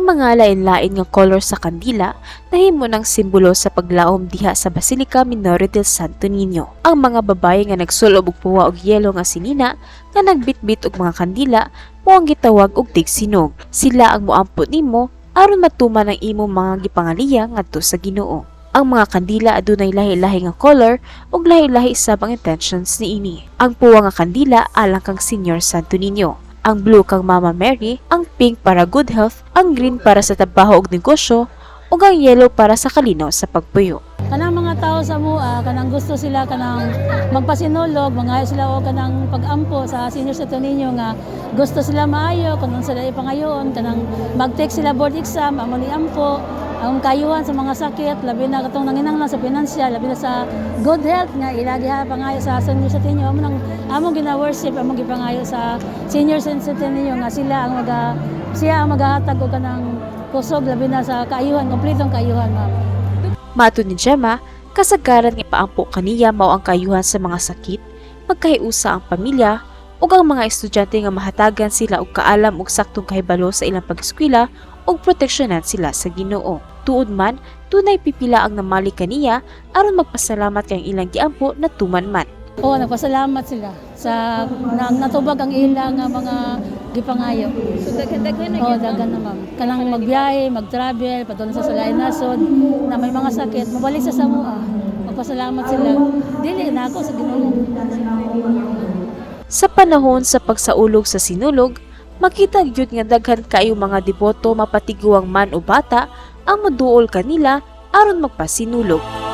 mga lain-lain nga color sa kandila nahimo ng simbolo sa paglaom diha sa Basilica Minore del Santo Niño. Ang mga babaye nga nagsulob og puwa og yelo nga sinina nga nagbitbit og mga kandila mao ang gitawag og tigsinog. Sila ang moampot nimo aron matuman ang imong mga gipangaliya ngadto sa Ginoo. Ang mga kandila adunay lahi-lahi nga color ug lahi-lahi isab ang intentions niini. Ang puwa nga kandila alang kang Señor Santo Niño, ang blue kang Mama Mary, ang pink para good health, ang green para sa trabaho ug negosyo, ug ang yellow para sa kalinaw sa pagpuyo. Kanang mga tao sa mua, kanang gusto sila kanang magpasinulog, mangayo sila o kanang pag-ampo sa Senior Santo Niño nga gusto sila maayo, kanang sila ipangayoon, kanang mag-take sila board exam, amo ni ampo, ang kayuhan sa mga sakit, labi na katong nanginanglan sa pinansyal, labi na sa good health nga ilagi ha pangayo sa Senior Santo Niño, among gina-worship, among gipangayo sa Senior Santo Niño nga sila ang maghahatag og kanang kusog labi na sa kaayuhan, kompletong kaayuhan, ma'am. Matud ni Gemma, kasagaran nga paampo kaniya mao ang kayuhan sa mga sakit, magkahiusa ang pamilya, ug ang mga estudyante nga mahatagan sila og kaalam ug saktong kahibalo sa ilang pag-eskwela ug proteksyonan sila sa Ginoo. Tuod man, tunay pipila ang namali kaniya aron magpasalamat kay ilang giampo na tuman man. Oo, nagpasalamat sila sa natubag ang ilang mga gipangayo. So daghan-daghan na Oo, gyud, ma'am. dagan na ma'am. Kanang magbiyahe, mag-travel, padulong sa lain nasod, na may mga sakit, mabalik sa Samua. Magpasalamat sila. Dili na ako sa Ginoo. Sa panahon sa pagsaulog sa sinulog, makita gyud nga daghan kaayo mga deboto mapatiguang man o bata ang moduol kanila aron magpasinulog.